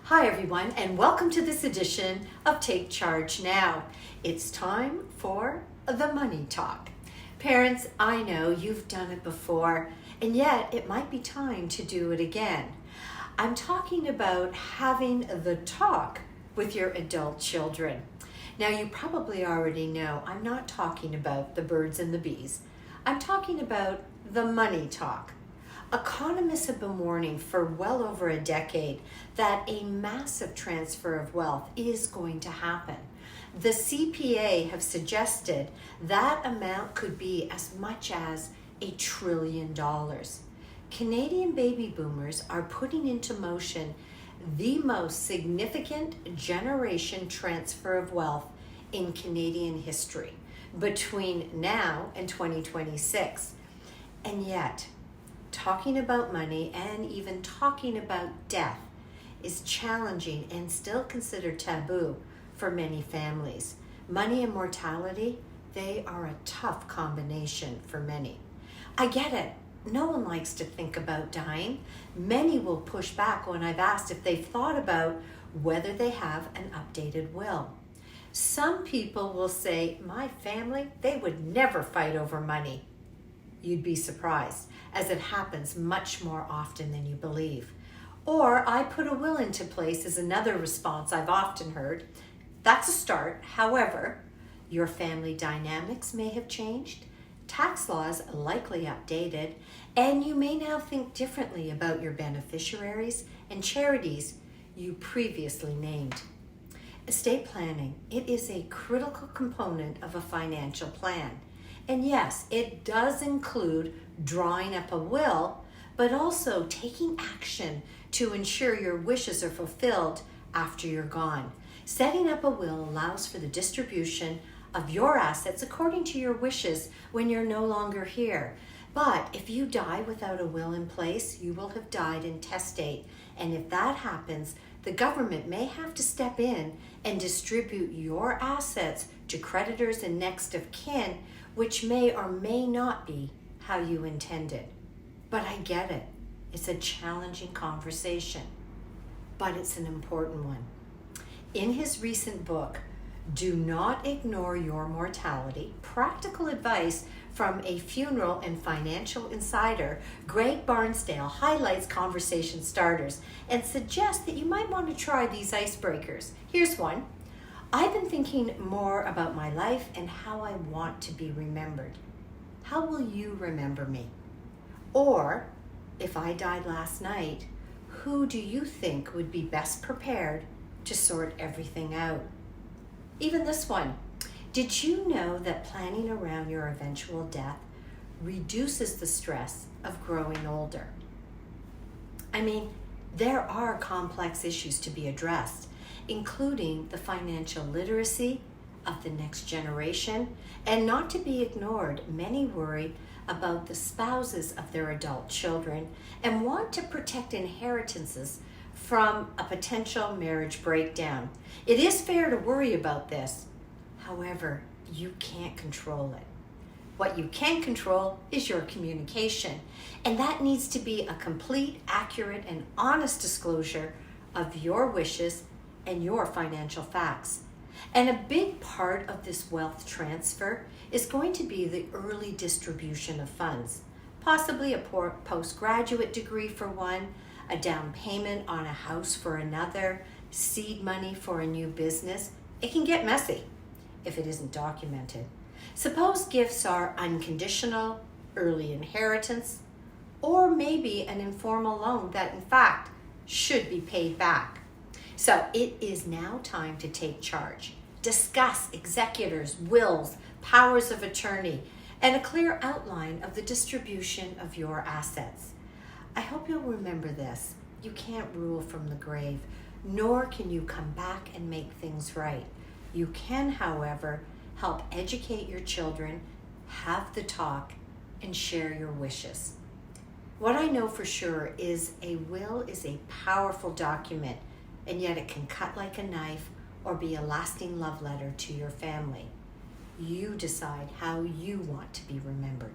Hi everyone, and welcome to this edition of Take Charge Now. It's time for the money talk. Parents, I know you've done it before, and yet it might be time to do it again. I'm talking about having the talk with your adult children. Now, you probably already know I'm not talking about the birds and the bees. I'm talking about the money talk. Economists have been warning for well over a decade that a massive transfer of wealth is going to happen. The CPA have suggested that amount could be as much as $1 trillion. Canadian baby boomers are putting into motion the most significant generation transfer of wealth in Canadian history between now and 2026. And yet, talking about money and even talking about death is challenging and still considered taboo for many families. Money and mortality, they are a tough combination for many. I get it. No one likes to think about dying. Many will push back when I've asked if they've thought about whether they have an updated will. Some people will say, my family, they would never fight over money. You'd be surprised, as it happens much more often than you believe. Or, I put a will into place is another response I've often heard. That's a start. However, your family dynamics may have changed, tax laws likely updated, and you may now think differently about your beneficiaries and charities you previously named. Estate planning, it is a critical component of a financial plan. And yes, it does include drawing up a will, but also taking action to ensure your wishes are fulfilled after you're gone. Setting up a will allows for the distribution of your assets according to your wishes when you're no longer here. But if you die without a will in place, you will have died intestate. And if that happens, the government may have to step in and distribute your assets to creditors and next of kin, which may or may not be how you intended. But I get it. It's a challenging conversation, but it's an important one. In his recent book, Do Not Ignore Your Mortality, Practical Advice from a Funeral and Financial Insider, Greg Barnsdale highlights conversation starters and suggests that you might want to try these icebreakers. Here's one. I've been thinking more about my life and how I want to be remembered. How will you remember me? Or, if I died last night, who do you think would be best prepared to sort everything out? Even this one. Did you know that planning around your eventual death reduces the stress of growing older? I mean, there are complex issues to be addressed, including the financial literacy of the next generation, and not to be ignored, many worry about the spouses of their adult children and want to protect inheritances from a potential marriage breakdown. It is fair to worry about this. However, you can't control it. What you can control is your communication, and that needs to be a complete, accurate, and honest disclosure of your wishes and your financial facts. And a big part of this wealth transfer is going to be the early distribution of funds, possibly a postgraduate degree for one, a down payment on a house for another, seed money for a new business. It can get messy if it isn't documented. Suppose gifts are unconditional, early inheritance, or maybe an informal loan that in fact should be paid back. So it is now time to take charge. Discuss executors, wills, powers of attorney, and a clear outline of the distribution of your assets. I hope you'll remember this. You can't rule from the grave, nor can you come back and make things right. You can, however, help educate your children, have the talk, and share your wishes. What I know for sure is a will is a powerful document, and yet it can cut like a knife or be a lasting love letter to your family. You decide how you want to be remembered.